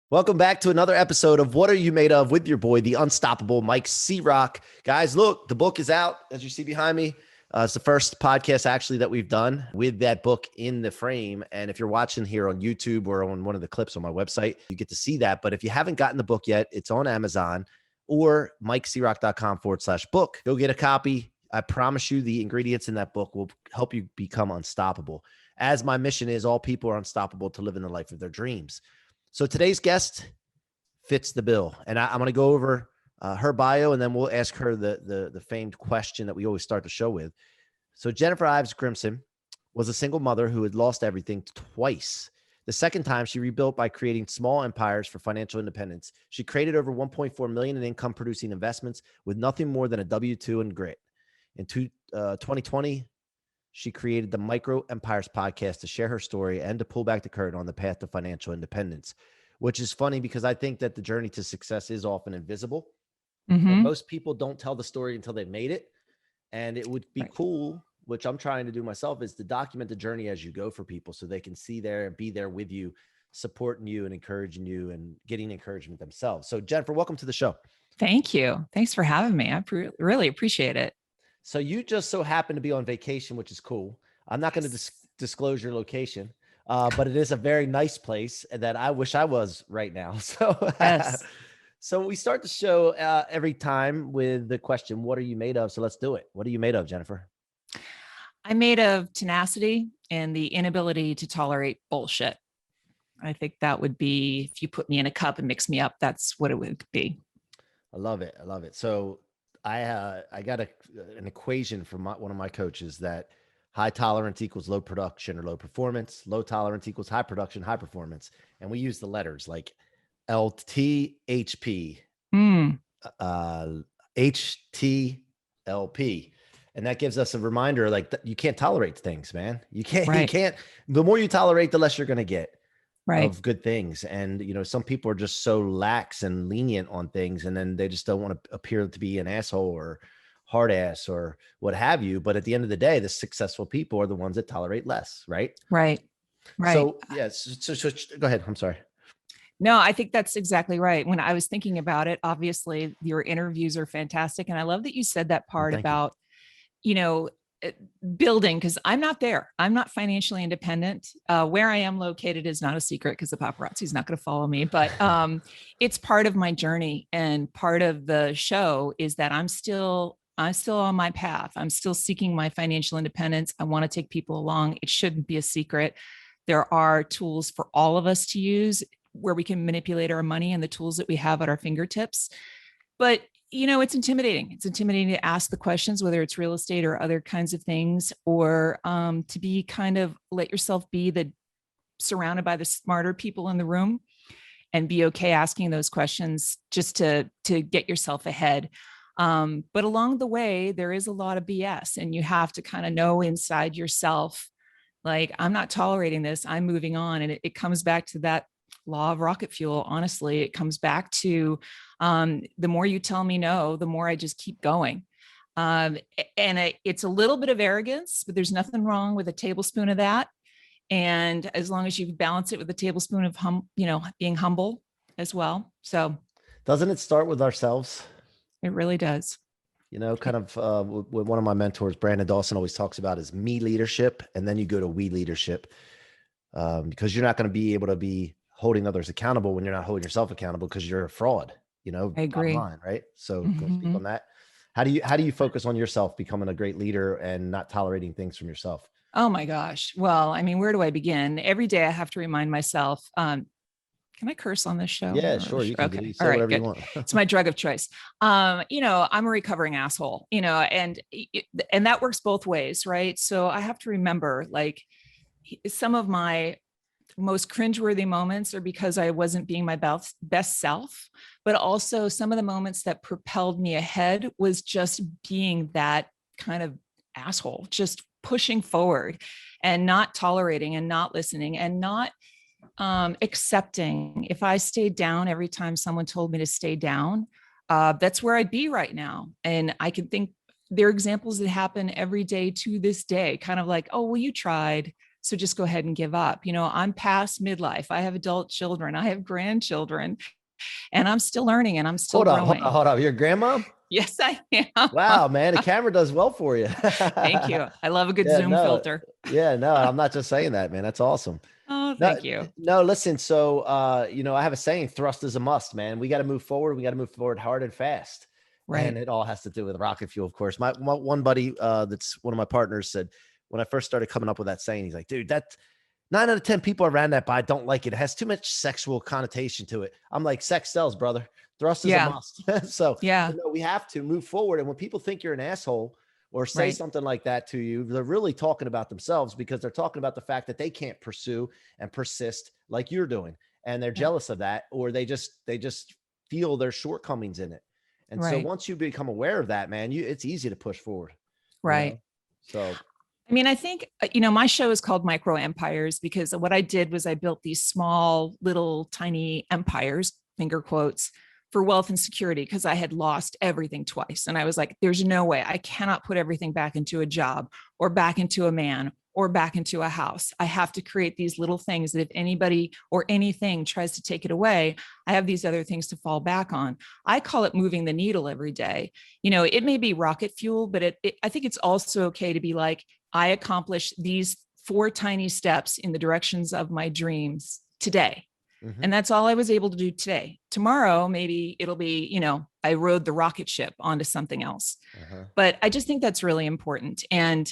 Welcome back to another episode of What Are You Made Of with your boy, the unstoppable Mike C-Roc. Guys, look, the book is out, as you see behind me. It's the first podcast actually that we've done with that book in the frame. And if you're watching here on YouTube or on one of the clips on my website, you get to see that. But if you haven't gotten the book yet, it's on Amazon or mikecroc.com/book. Go get a copy. I promise you the ingredients in that book will help you become unstoppable. As my mission is, all people are unstoppable to live in the life of their dreams. So today's guest fits the bill, and I'm going to go over her bio, and then we'll ask her the famed question that we always start the show with. So Jennifer Ives Grimson was a single mother who had lost everything twice. The second time, she rebuilt by creating small empires for financial independence. She created over 1.4 million in income-producing investments with nothing more than a W-2 and grit. In 2020, she created the Micro Empires podcast to share her story and to pull back the curtain on the path to financial independence, which is funny because I think that the journey to success is often invisible. And most people don't tell the story until they've made it. And it would be cool, which I'm trying to do myself, is to document the journey as you go for people so they can see there and be there with you, supporting you and encouraging you and getting encouragement themselves. So Jennifer, welcome to the show. Thank you. Thanks for having me. I really appreciate it. So you just so happen to be on vacation, which is cool. I'm not going to disclose your location, but it is a very nice place that I wish I was right now. So, Yes. So we start the show every time with the question, what are you made of? So let's do it. What are you made of, Jennifer? I'm made of tenacity and the inability to tolerate bullshit. I think that would be, if you put me in a cup and mix me up, that's what it would be. I love it. I love it. So I got an equation from one of my coaches that high tolerance equals low production or low performance. Low tolerance equals high production, high performance. And we use the letters like LTHP, HTLP. And that gives us a reminder, like you can't tolerate things, man. You can't, the more you tolerate, the less you're going to get. Of good things. And, you know, some people are just so lax and lenient on things, and then they just don't want to appear to be an asshole or hard ass or what have you. But at the end of the day, the successful people are the ones that tolerate less. Right. So, yes. So go ahead. I'm sorry. No, I think that's exactly right. When I was thinking about it, obviously your interviews are fantastic. And I love that you said that part about, you know, building, because I'm not there. I'm not financially independent. Where I am located is not a secret because the paparazzi is not going to follow me, but it's part of my journey. And part of the show is that I'm still on my path. I'm still seeking my financial independence. I want to take people along. It shouldn't be a secret. There are tools for all of us to use where we can manipulate our money and the tools that we have at our fingertips. But you know, it's intimidating. It's intimidating to ask the questions, whether it's real estate or other kinds of things, or to be kind of let yourself be surrounded by the smarter people in the room and be okay asking those questions just to get yourself ahead. But along the way, there is a lot of BS, and you have to kind of know inside yourself, like, I'm not tolerating this. I'm moving on. And it comes back to that law of rocket fuel. Honestly, it comes back to the more you tell me no, the more I just keep going. And it's a little bit of arrogance, but there's nothing wrong with a tablespoon of that. And as long as you balance it with a tablespoon of being humble as well. So doesn't it start with ourselves? It really does. You know, kind of with one of my mentors, Brandon Dawson, always talks about is me leadership. And then you go to we leadership, because you're not going to be able to be holding others accountable when you're not holding yourself accountable because you're a fraud, you know, I agree. Online, right? So go speak on that. How do you focus on yourself becoming a great leader and not tolerating things from yourself? Oh my gosh. Well, I mean, where do I begin? Every day I have to remind myself, can I curse on this show? Yeah, sure. You can okay. say All right, whatever good. you want. It's my drug of choice. You know, I'm a recovering asshole, you know, and that works both ways, right? So I have to remember, like, some of my most cringeworthy moments are because I wasn't being my best self, but also some of the moments that propelled me ahead was just being that kind of asshole, just pushing forward and not tolerating and not listening and not accepting. If I stayed down every time someone told me to stay down, that's where I'd be right now. And I can think there are examples that happen every day to this day, kind of like, oh, well, you tried, So just go ahead and give up. I'm past midlife. I have adult children. I have grandchildren, and I'm still learning and I'm still growing. Hold up. You're a grandma? Yes, I am. Wow, man. The camera does well for you. Thank you. I love a good Yeah, Zoom no, filter. yeah, no, I'm not just saying that, man. That's awesome. Oh, No, thank you. no, listen. So, I have a saying, thrust is a must, man. We got to move forward. We got to move forward hard and fast. Right. And it all has to do with rocket fuel, of course. My one buddy, that's one of my partners, said when I first started coming up with that saying, he's like, dude, that 9 out of 10 people around that by don't like it. It has too much sexual connotation to it. I'm like, sex sells, brother. Thrust is a Yeah. must. So, Yeah. we have to move forward. And when people think you're an asshole or say Right. something like that to you, they're really talking about themselves, because they're talking about the fact that they can't pursue and persist like you're doing. And they're Right. jealous of that, or they just feel their shortcomings in it. And so Right. once you become aware of that, man, it's easy to push forward. Right. So, I mean, I think, my show is called Micro Empires because what I did was I built these small, little, tiny empires, finger quotes, for wealth and security, because I had lost everything twice. And I was like, there's no way I cannot put everything back into a job or back into a man or back into a house. I have to create these little things that if anybody or anything tries to take it away, I have these other things to fall back on. I call it moving the needle every day. It may be rocket fuel, but I think it's also okay to be like, I accomplished these 4 tiny steps in the directions of my dreams today. mm-hmm. And that's all I was able to do today. Tomorrow, maybe it'll be, I rode the rocket ship onto something else. But I just think that's really important. And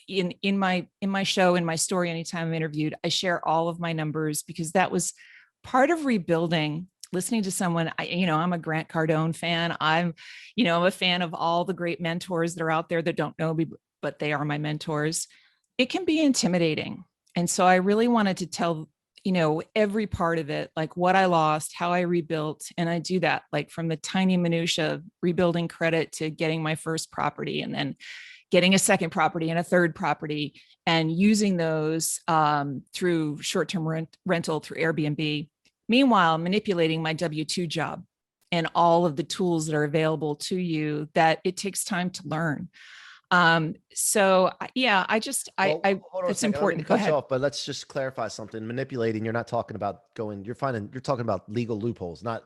in my show, in my story, anytime I'm interviewed, I share all of my numbers, because that was part of rebuilding. Listening to someone, I'm a Grant Cardone fan. I'm a fan of all the great mentors that are out there that don't know me, but they are my mentors. It can be intimidating. And so I really wanted to tell, every part of it, like what I lost, how I rebuilt. And I do that like from the tiny minutia of rebuilding credit to getting my first property, and then getting a second property and a third property, and using those through short-term rental through Airbnb. Meanwhile, manipulating my W-2 job and all of the tools that are available to you that it takes time to learn. So yeah, it's important. Go ahead. But let's just clarify something. Manipulating, you're not talking about you're talking about legal loopholes, not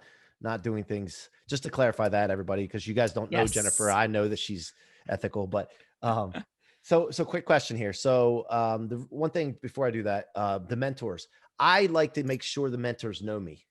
doing things. Just to clarify that, everybody, because you guys don't know Yes. Jennifer. I know that she's ethical, but so quick question here. So the one thing before I do that, the mentors, I like to make sure the mentors know me.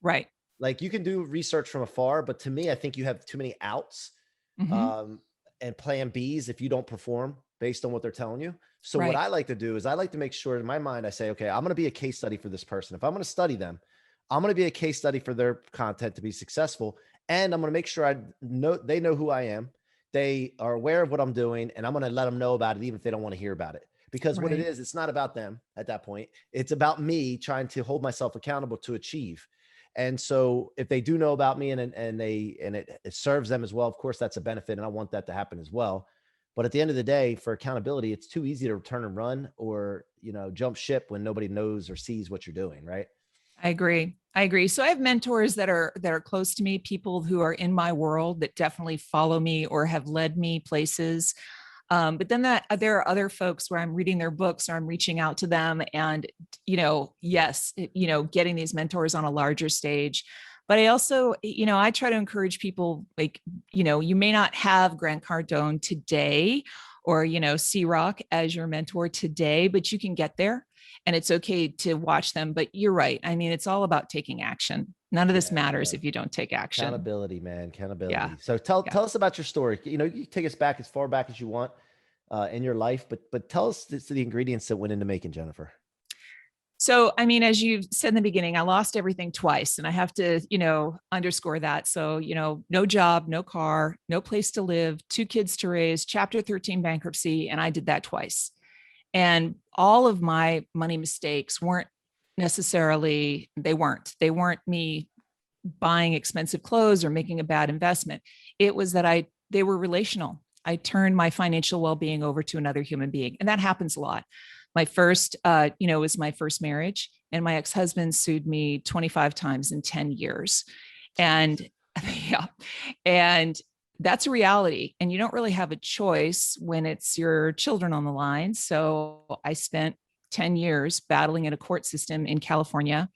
Right. Like, you can do research from afar, but to me, I think you have too many outs. Mm-hmm. And plan Bs if you don't perform based on what they're telling you. So Right. what I like to do is I like to make sure in my mind, I say, okay, I'm going to be a case study for this person. If I'm going to study them, I'm going to be a case study for their content to be successful. And I'm going to make sure they know who I am. They are aware of what I'm doing, and I'm going to let them know about it, even if they don't want to hear about it. Because what it is, it's not about them at that point. It's about me trying to hold myself accountable to achieve. And so if they do know about me and it serves them as well, of course, that's a benefit. And I want that to happen as well. But at the end of the day, for accountability, it's too easy to turn and run or, jump ship when nobody knows or sees what you're doing. Right. I agree. So I have mentors that are close to me, people who are in my world that definitely follow me or have led me places. But then there are other folks where I'm reading their books or I'm reaching out to them, and, getting these mentors on a larger stage. But I also, I try to encourage people, like, you may not have Grant Cardone today or, C-Roc as your mentor today, but you can get there, and it's okay to watch them. But you're right. I mean, it's all about taking action. None of this matters if you don't take action. Accountability, man. Accountability. Yeah. So tell us about your story. You take us back as far back as you want in your life, but tell us the ingredients that went into making Jennifer. So, I mean, as you said in the beginning, I lost everything twice, and I have to, underscore that. So, no job, no car, no place to live, 2 kids to raise, Chapter 13 bankruptcy. And I did that twice. And all of my money mistakes weren't they weren't me buying expensive clothes or making a bad investment. It was that they were relational. I turned my financial well-being over to another human being. And that happens a lot. My first, was my first marriage, and my ex-husband sued me 25 times in 10 years. And yeah, and that's a reality. And you don't really have a choice when it's your children on the line. So I spent 10 years battling in a court system in California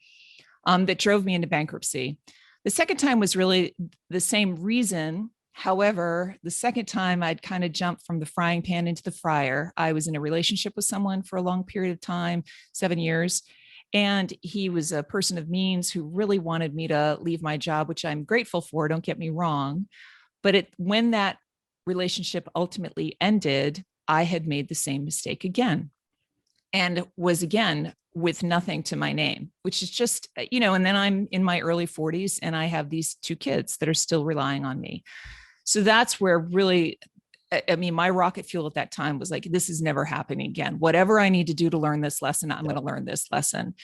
that drove me into bankruptcy. The second time was really the same reason. However, the second time I'd kind of jumped from the frying pan into the fryer. I was in a relationship with someone for a long period of time, 7 years. And he was a person of means who really wanted me to leave my job, which I'm grateful for. Don't get me wrong. But when that relationship ultimately ended, I had made the same mistake again and was again with nothing to my name, which is just, and then I'm in my early 40s and I have these 2 kids that are still relying on me. So that's where really, I mean, my rocket fuel at that time was like, this is never happening again. Whatever I need to do to learn this lesson, I'm going to learn this lesson.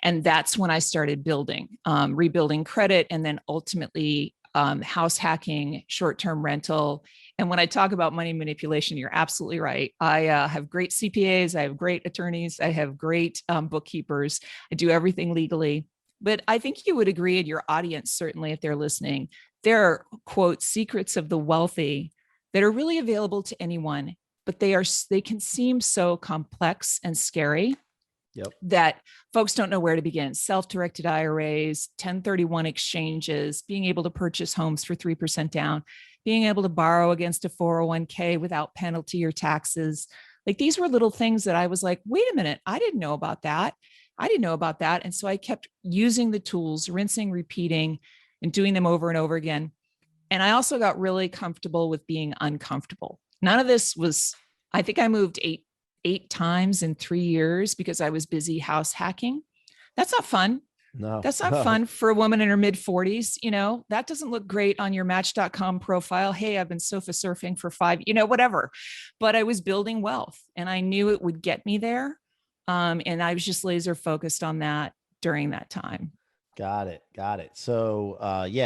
And that's when I started building, rebuilding credit, and then ultimately house hacking, short-term rental. And when I talk about money manipulation, you're absolutely right. I have great CPAs, I have great attorneys, I have great bookkeepers. I do everything legally. But I think you would agree, and your audience, certainly if they're listening, there are, quote, secrets of the wealthy that are really available to anyone, but they can seem so complex and scary. Yep. That folks don't know where to begin. Self-directed IRAs, 1031 exchanges, being able to purchase homes for 3% down, being able to borrow against a 401k without penalty or taxes. Like, these were little things that I was like, wait a minute, I didn't know about that. And so I kept using the tools, rinsing, repeating, and doing them over and over again. And I also got really comfortable with being uncomfortable. None of this was, I think I moved eight times in 3 years because I was busy house hacking. That's not fun. No, that's not fun for a woman in her mid 40s. That doesn't look great on your Match.com profile. Hey, I've been sofa surfing for 5, whatever. But I was building wealth and I knew it would get me there. And I was just laser focused on that during that time. Got it. So,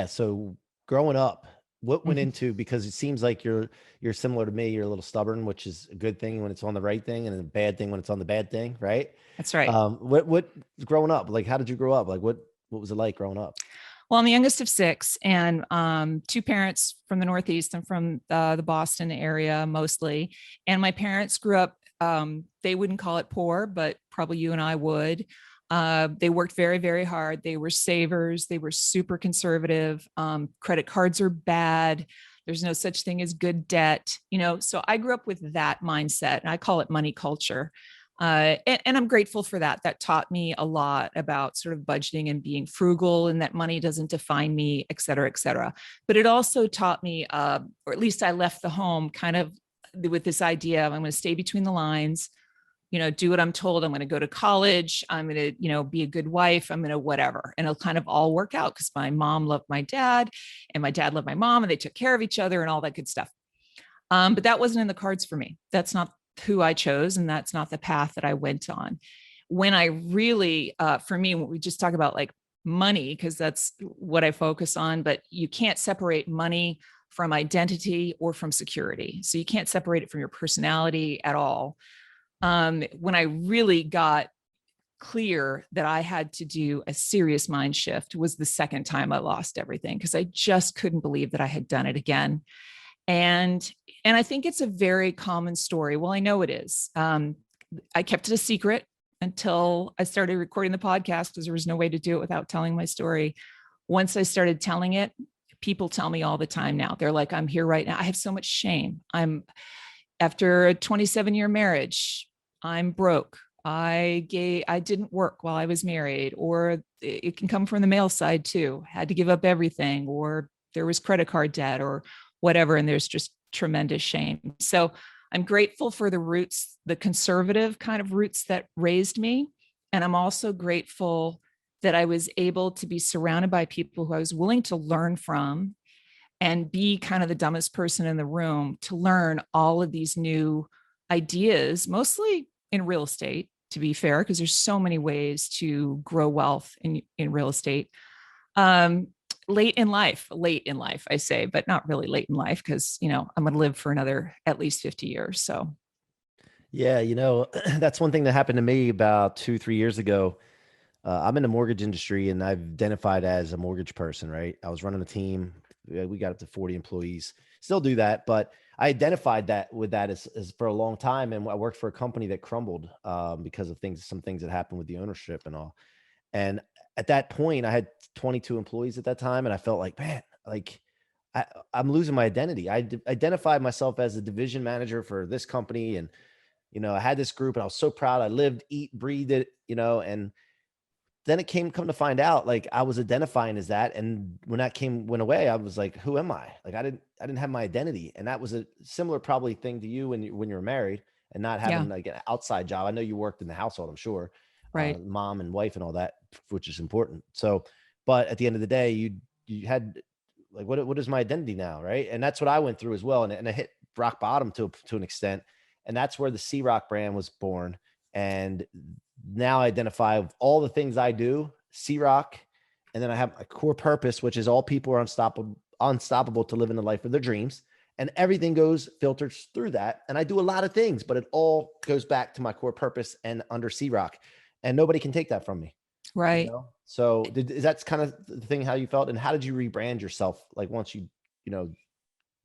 so growing up, what went into, because it seems like you're similar to me, you're a little stubborn, which is a good thing when it's on the right thing and a bad thing when it's on the bad thing, right? That's right. What growing up, like, how did you grow up? Like, what was it like growing up? Well, I'm the youngest of 6, and 2 parents from the Northeast and from the Boston area mostly. And my parents grew up, they wouldn't call it poor, but probably you and I would. They worked very, very hard. They were savers. They were super conservative. Credit cards are bad. There's no such thing as good debt. So I grew up with that mindset, and I call it money culture. And I'm grateful for that. That taught me a lot about sort of budgeting and being frugal, and that money doesn't define me, et cetera, et cetera. But it also taught me, or at least I left the home kind of with this idea of, I'm going to stay between the lines, do what I'm told. I'm going to go to college. I'm going to, be a good wife. I'm going to whatever. And it'll kind of all work out because my mom loved my dad and my dad loved my mom, and they took care of each other and all that good stuff. But that wasn't in the cards for me. That's not who I chose, and that's not the path that I went on. When I really, for me, when we just talk about like money, because that's what I focus on, but you can't separate money from identity or from security. So you can't separate it from your personality at all. When I really got clear that I had to do a serious mind shift was the second time I lost everything, because I just couldn't believe that I had done it again. And I think it's a very common story. Well, I know it is. I kept it a secret until I started recording the podcast, because there was no way to do it without telling my story. Once I started telling it, people tell me all the time now. They're like, I'm here right now. I have so much shame. After a 27-year marriage, I'm broke. I didn't work while I was married, or it can come from the male side too. Had to give up everything, or there was credit card debt or whatever. And there's just tremendous shame. So I'm grateful for the roots, the conservative kind of roots that raised me. And I'm also grateful that I was able to be surrounded by people who I was willing to learn from and be kind of the dumbest person in the room to learn all of these new ideas, mostly in real estate, to be fair, because there's so many ways to grow wealth in real estate. Late in life, I say, but not really late in life, because, I'm going to live for another at least 50 years. So. Yeah. That's one thing that happened to me about 2-3 years ago. I'm in the mortgage industry, and I've identified as a mortgage person, right? I was running a team. We got up to 40 employees, still do that. But I identified that with that as for a long time. And I worked for a company that crumbled because of some things that happened with the ownership and all. And at that point, I had 22 employees at that time. And I felt like, man, like I'm losing my identity. Identified myself as a division manager for this company. And, I had this group and I was so proud. I lived, eat, breathed it, and then it come to find out, like I was identifying as that. And when that went away, I was like, who am I? Like, I didn't have my identity. And that was a similar probably thing to you when you were married and not Yeah. having like an outside job. I know you worked in the household, I'm sure, Right. mom and wife and all that, which is important. So, but at the end of the day, you had like, what is my identity now? Right. And that's what I went through as well. And I hit rock bottom to an extent. And that's where the C-Roc brand was born. And now I identify with all the things I do, C-Roc, and then I have a core purpose, which is all people are unstoppable to live in the life of their dreams. And everything goes filters through that. And I do a lot of things, but it all goes back to my core purpose and under C-Roc. And nobody can take that from me. Right. So is that kind of the thing how you felt? And how did you rebrand yourself? Like once you know,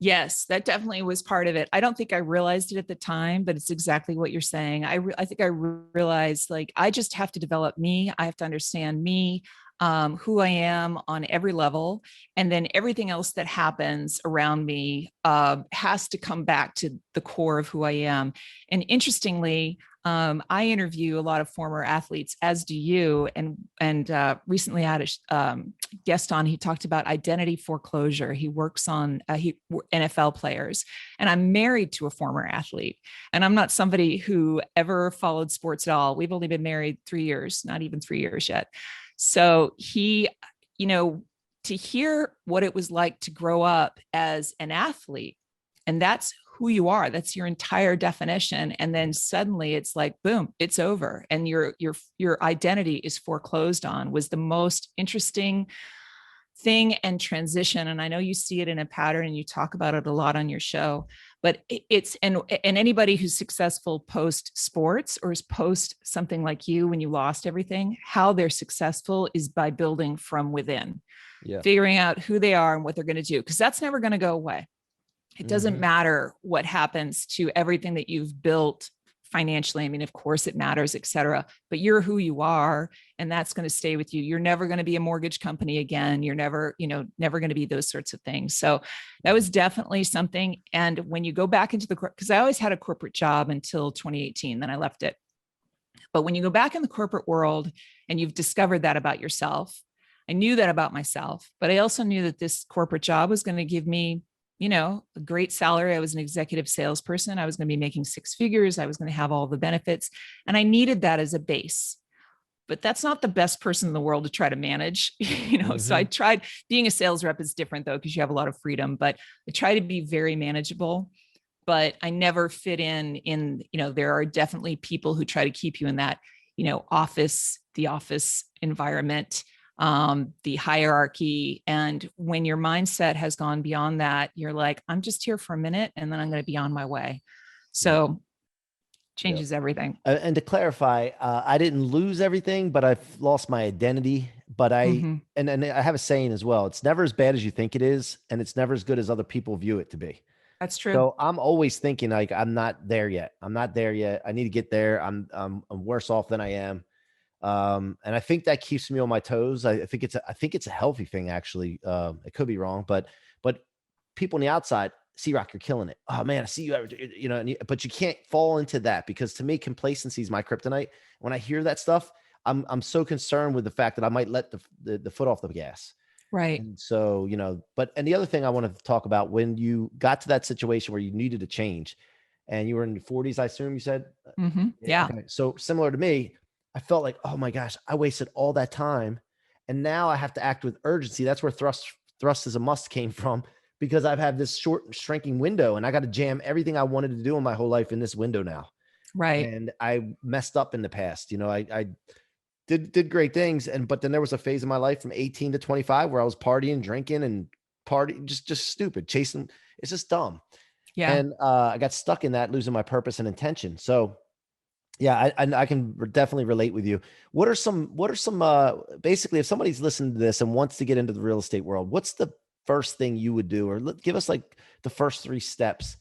Yes, that definitely was part of it. I don't think I realized it at the time, but it's exactly what you're saying. I think I realized like I just have to develop me. I have to understand me, who I am on every level, and then everything else that happens around me has to come back to the core of who I am. And interestingly, I interview a lot of former athletes, as do you. And recently I had a guest on. He talked about identity foreclosure. He works on NFL players, and I'm married to a former athlete. And I'm not somebody who ever followed sports at all. We've only been married 3 years, not even 3 years yet. So he, to hear what it was like to grow up as an athlete, and that's who you are, that's your entire definition, and then suddenly it's like boom, it's over and your identity is foreclosed on, was the most interesting thing and transition. And I know you see it in a pattern and you talk about it a lot on your show, but it's and anybody who's successful post sports or is post something like you when you lost everything, how they're successful is by building from within. yeah, Figuring out who they are and what they're going to do, because that's never going to go away. It doesn't matter what happens to everything that you've built financially. I mean, of course it matters, et cetera, but you're who you are, and that's going to stay with you. You're never going to be a mortgage company again. You're never going to be those sorts of things. So that was definitely something. And when you go back into because I always had a corporate job until 2018, then I left it. But when you go back in the corporate world and you've discovered that about yourself, I knew that about myself, but I also knew that this corporate job was going to give me a great salary. I was an executive salesperson. I was going to be making 6 figures. I was going to have all the benefits. And I needed that as a base. But that's not the best person in the world to try to manage, So I tried. Being a sales rep is different though, because you have a lot of freedom, but I try to be very manageable. But I never fit in, there are definitely people who try to keep you in that, the office environment, the hierarchy. And when your mindset has gone beyond that, you're like, I'm just here for a minute and then I'm going to be on my way. So changes everything. And to clarify, I didn't lose everything, but I've lost my identity. But and I have a saying as well. It's never as bad as you think it is. And it's never as good as other people view it to be. That's true. So I'm always thinking like, I'm not there yet. I'm not there yet. I need to get there. I'm worse off than I am. And I think that keeps me on my toes. I think it's a healthy thing, actually. It could be wrong, but people on the outside, C-Roc, you're killing it. Oh man, I see you, but you can't fall into that, because to me, complacency is my kryptonite. When I hear that stuff, I'm so concerned with the fact that I might let the foot off the gas. Right. And so, and the other thing I want to talk about, when you got to that situation where you needed to change and you were in your 40s, I assume you said, yeah. Okay. So similar to me, I felt like, oh my gosh, I wasted all that time. And now I have to act with urgency. That's where thrust is a must came from, because I've had this short shrinking window and I got to jam everything I wanted to do in my whole life in this window now. Right. And I messed up in the past. I did great things. But then there was a phase of my life from 18 to 25 where I was partying, drinking and just stupid, chasing. It's just dumb. Yeah. And I got stuck in that, losing my purpose and intention. So yeah, I can definitely relate with you. What are some basically, if somebody's listening to this and wants to get into the real estate world, what's the first thing you would do? Or give us like the first 3 steps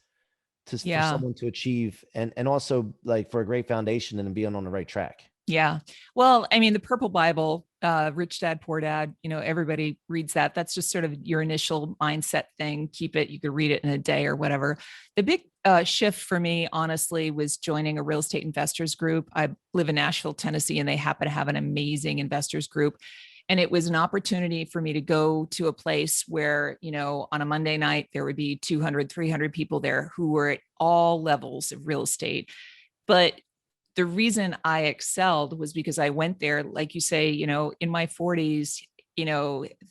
for Yeah. someone to achieve, and also like for a great foundation and being on the right track. Yeah. Well, I mean, the Purple Bible, Rich Dad, Poor Dad, everybody reads that. That's just sort of your initial mindset thing. Keep it. You could read it in a day or whatever. The big shift for me, honestly, was joining a real estate investors group. I live in Nashville, Tennessee, and they happen to have an amazing investors group. And it was an opportunity for me to go to a place where, on a Monday night, there would be 200, 300 people there who were at all levels of real estate. But the reason I excelled was because I went there, like you say, in my 40s,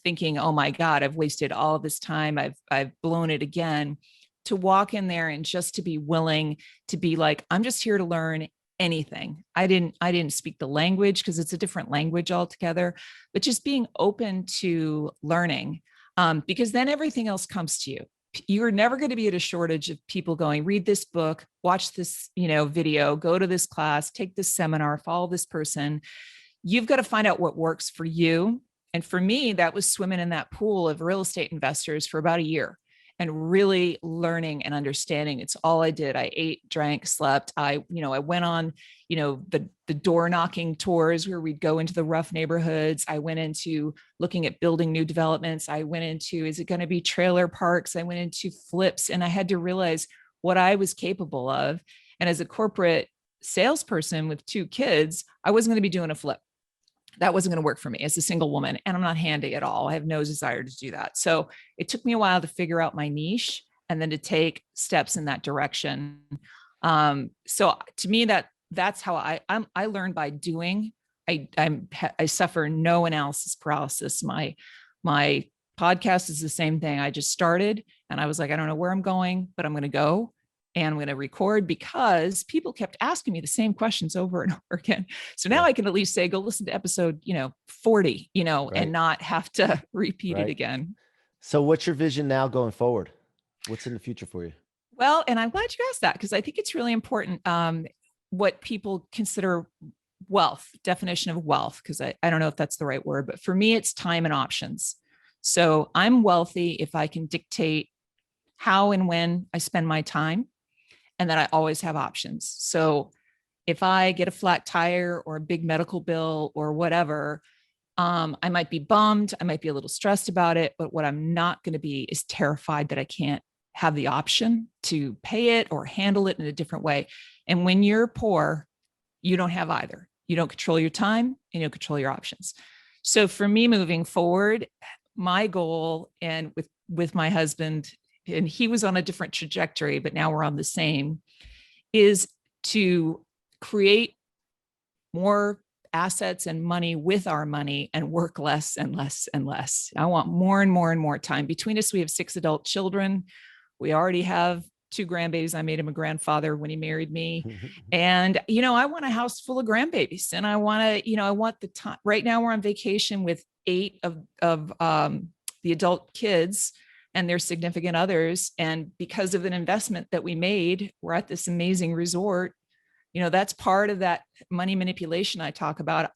thinking, oh my God, I've wasted all of this time. I've blown it again. To walk in there and just to be willing to be like, I'm just here to learn anything. I didn't speak the language because it's a different language altogether, but just being open to learning, because then everything else comes to you. You're never going to be at a shortage of people going, read this book, watch this, video, go to this class, take this seminar, follow this person. You've got to find out what works for you. And for me, that was swimming in that pool of real estate investors for about a year and really learning and understanding. It's all I did. I ate, drank, slept. I went on, the door knocking tours where we'd go into the rough neighborhoods. I went into looking at building new developments. I went into, is it going to be trailer parks? I went into flips, and I had to realize what I was capable of. And as a corporate salesperson with 2 kids, I wasn't going to be doing a flip. That wasn't going to work for me as a single woman. And I'm not handy at all. I have no desire to do that. So it took me a while to figure out my niche and then to take steps in that direction. So to me, that's how I learned by doing. I suffer no analysis paralysis. My podcast is the same thing. I just started and I was like, I don't know where I'm going, but I'm going to go. And I'm going to record because people kept asking me the same questions over and over again. So now I can at least say, go listen to episode, 40, right, and not have to repeat it again. So what's your vision now going forward? What's in the future for you? Well, and I'm glad you asked that because I think it's really important what people consider wealth, definition of wealth, because I don't know if that's the right word, but for me, it's time and options. So I'm wealthy if I can dictate how and when I spend my time, and that I always have options. So if I get a flat tire or a big medical bill or whatever, I might be bummed. I might be a little stressed about it, but what I'm not going to be is terrified that I can't have the option to pay it or handle it in a different way. And when you're poor, you don't have either. You don't control your time and you don't control your options. So for me moving forward, my goal, and with my husband, and he was on a different trajectory, but now we're on the same, is to create more assets and money with our money and work less and less and less. I want more and more and more time. Between us, we have 6 adult children. We already have 2 grandbabies. I made him a grandfather when he married me. And, I want a house full of grandbabies. And I want to, I want the time. Right now we're on vacation with 8 of the adult kids and their significant others. And because of an investment that we made, we're at this amazing resort. That's part of that money manipulation I talk about.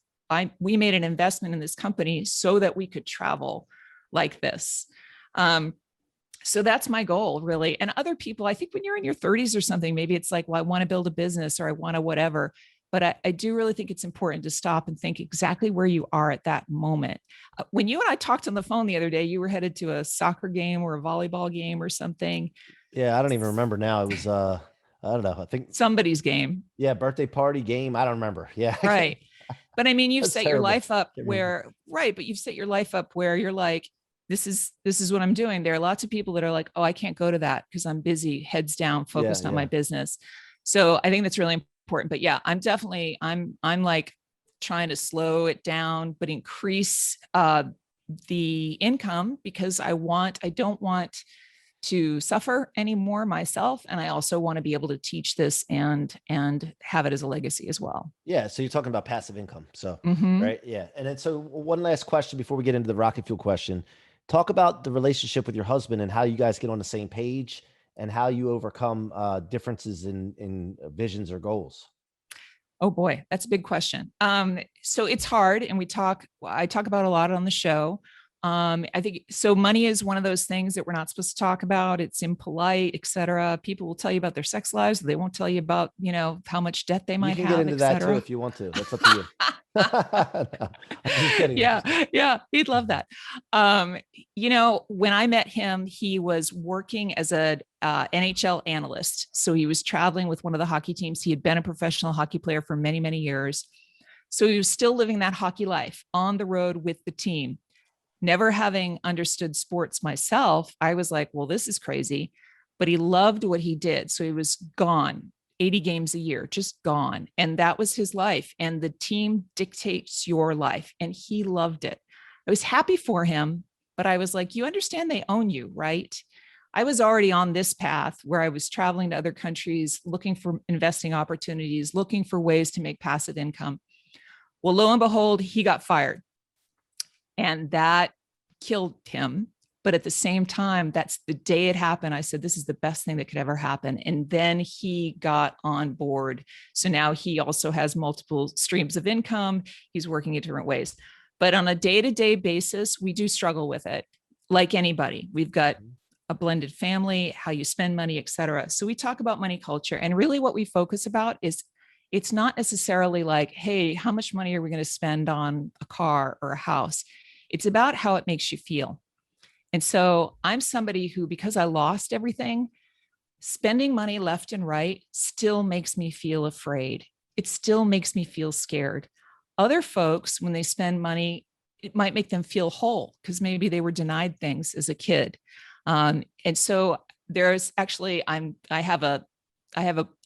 We made an investment in this company so that we could travel like this. So that's my goal, really. And other people, I think when you're in your 30s or something, maybe it's like, well, I want to build a business or I want to whatever. But I do really think it's important to stop and think exactly where you are at that moment. When you and I talked on the phone the other day, you were headed to a soccer game or a volleyball game or something. Yeah, I don't even remember now. It was, I don't know. I think somebody's game. Yeah, birthday party game. I don't remember. Yeah. Right. But I mean, you've set terrible. Your life up where, right. But you've set your life up where you're like, this is what I'm doing. There are lots of people that are like, oh, I can't go to that because I'm busy, heads down, focused on my business. So I think that's really important. But yeah, I'm like trying to slow it down, but increase the income because I don't want to suffer anymore myself. And I also want to be able to teach this and have it as a legacy as well. Yeah. So you're talking about passive income. So, right. Yeah. And then, so one last question before we get into the rocket fuel question, talk about the relationship with your husband and how you guys get on the same page and how you overcome differences in visions or goals. Oh boy, that's a big question. So it's hard. And I talk about a lot on the show. I think so. Money is one of those things that we're not supposed to talk about. It's impolite, etc. People will tell you about their sex lives. They won't tell you about, how much debt they You might can get have, into that too etc. if you want to. That's up to you. No, I'm just kidding. I'm just kidding. Yeah, he'd love that. When I met him, he was working as a NHL analyst. So he was traveling with one of the hockey teams. He had been a professional hockey player for many, many years. So he was still living that hockey life on the road with the team. Never having understood sports myself, I was like, well, this is crazy. But he loved what he did. So he was gone 80 games a year, just gone. And that was his life. And the team dictates your life. And he loved it. I was happy for him, but I was like, you understand they own you, right? I was already on this path where I was traveling to other countries, looking for investing opportunities, looking for ways to make passive income. Well, lo and behold, he got fired. And that killed him. But at the same time, that's the day it happened. I said, this is the best thing that could ever happen. And then he got on board. So now he also has multiple streams of income. He's working in different ways. But on a day-to-day basis, we do struggle with it. Like anybody, we've got a blended family, how you spend money, et cetera. So we talk about money culture. And really what we focus about is it's not necessarily like, hey, how much money are we going to spend on a car or a house? It's about how it makes you feel. And so I'm somebody who, because I lost everything, spending money left and right still makes me feel afraid. It still makes me feel scared. Other folks, when they spend money, it might make them feel whole because maybe they were denied things as a kid. And so there's actually, I have a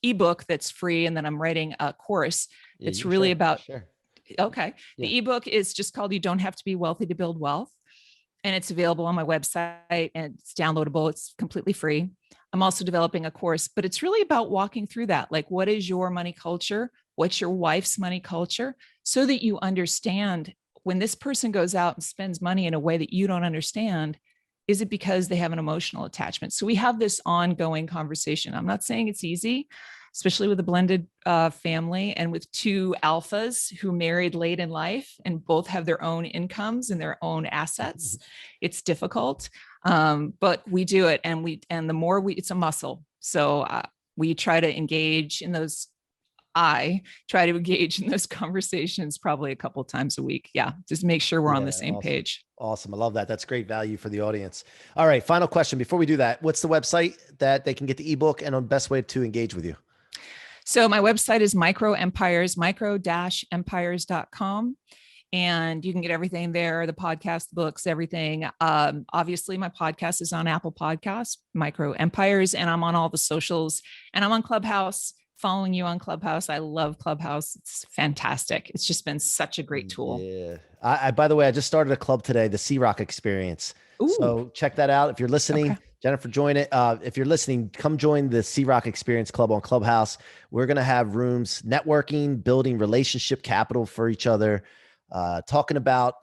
ebook that's free, and then I'm writing a course that's really about. Sure. Okay. Yeah. The ebook is just called You Don't Have to Be Wealthy to Build Wealth. And it's available on my website and it's downloadable. It's completely free. I'm also developing a course, but it's really about walking through that. Like, what is your money culture? What's your wife's money culture? So that you understand when this person goes out and spends money in a way that you don't understand, is it because they have an emotional attachment? So we have this ongoing conversation. I'm not saying it's easy, especially with a blended family and with two alphas who married late in life and both have their own incomes and their own assets. It's difficult, but we do it, and the more it's a muscle. So we try to engage in those. I try to engage in those conversations probably a couple of times a week. Yeah, just make sure we're on the same page. Awesome. I love that. That's great value for the audience. All right, final question. Before we do that, what's the website that they can get the ebook and the best way to engage with you? So my website is micro-empires.com. And you can get everything there, the podcast, the books, everything. Obviously, my podcast is on Apple Podcasts, Micro Empires, and I'm on all the socials. And I'm on Clubhouse, following you on Clubhouse. I love Clubhouse. It's fantastic. It's just been such a great tool. Yeah. I by the way, I just started a club today, the C-Roc experience. Ooh. So check that out. If you're listening, okay. Jennifer, join it. If you're listening, come join the C-Roc Experience Club on Clubhouse. We're going to have rooms, networking, building relationship capital for each other, talking about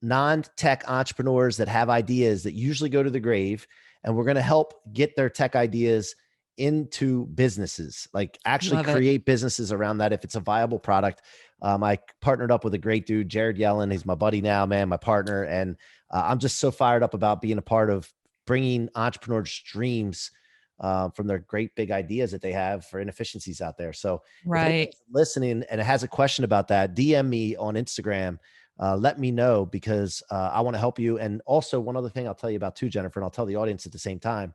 non-tech entrepreneurs that have ideas that usually go to the grave. And we're going to help get their tech ideas into businesses, like actually create businesses around that if it's a viable product. I partnered up with a great dude, Jared Yellen. He's my buddy now, man, my partner. And I'm just so fired up about being a part of bringing entrepreneurs' dreams from their great big ideas that they have for inefficiencies out there. So if listening and has a question about that, DM me on Instagram. Let me know, because I want to help you. And also one other thing I'll tell you about too, Jennifer, and I'll tell the audience at the same time.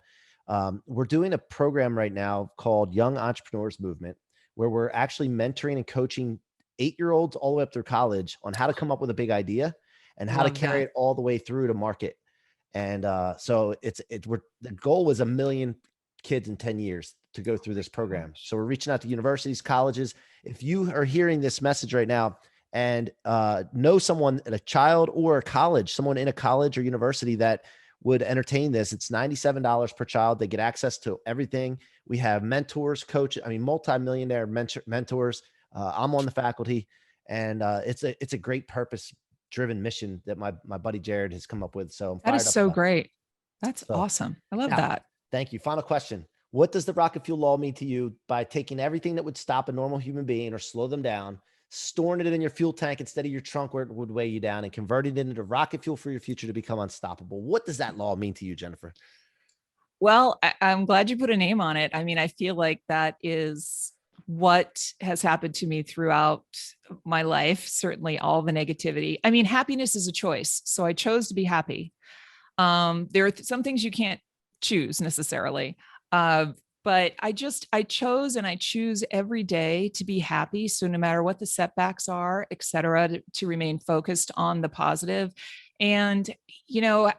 We're doing a program right now called Young Entrepreneurs Movement, where we're actually mentoring and coaching 8-year-olds all the way up through college on how to come up with a big idea and how to carry it all the way through to market. And so the goal was 1 million kids in 10 years to go through this program. So we're reaching out to universities, colleges. If you are hearing this message right now and know someone at a child or a college, someone in a college or university that would entertain this, it's $97 per child. They get access to everything. We have mentors, coaches, multi-millionaire mentors. I'm on the faculty, and it's a great purpose-driven mission that my buddy Jared has come up with. So that is so great. That's awesome. I love that. Thank you. Final question. What does the rocket fuel law mean to you by taking everything that would stop a normal human being or slow them down, storing it in your fuel tank instead of your trunk where it would weigh you down, and converting it into rocket fuel for your future to become unstoppable. What does that law mean to you, Jennifer? Well, I'm glad you put a name on it. I mean, I feel like that is what has happened to me throughout my life, certainly all the negativity. I mean, happiness is a choice. So I chose to be happy. There are some things you can't choose necessarily. But I chose and I choose every day to be happy. So no matter what the setbacks are, et cetera, to remain focused on the positive. And, you know,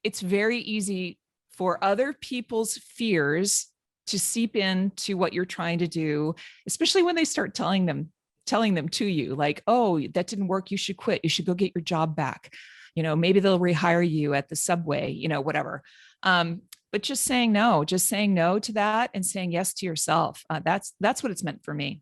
it's very easy for other people's fears to seep into what you're trying to do, especially when they start telling them to you like, oh, that didn't work, you should quit, you should go get your job back, maybe they'll rehire you at the subway, whatever. But just saying no to that and saying yes to yourself, that's what it's meant for me.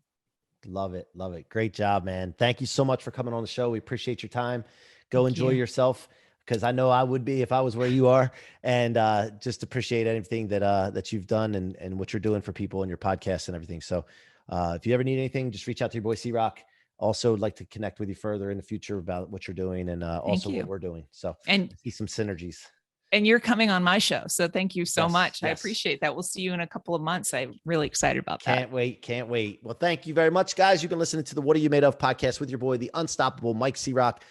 Love it. Love it. Great job, man. Thank you so much for coming on the show. We appreciate your time. Go Thank enjoy you. yourself, because I know I would be if I was where you are, and just appreciate anything that you've done and what you're doing for people and your podcast and everything. So if you ever need anything, just reach out to your boy C-Roc. Also, would like to connect with you further in the future about what you're doing and also what we're doing. So and see some synergies. And you're coming on my show. So thank you so much. I Yes. appreciate that. We'll see you in a couple of months. I'm really excited about that. Can't wait. Well, thank you very much, guys. You've been listening to the What Are You Made Of podcast with your boy, the unstoppable Mike C-Roc.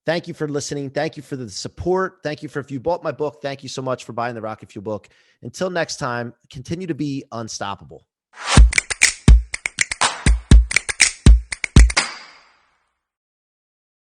Thank you for listening. Thank you for the support. Thank you if you bought my book. Thank you so much for buying the Rocket Fuel book. Until next time, continue to be unstoppable.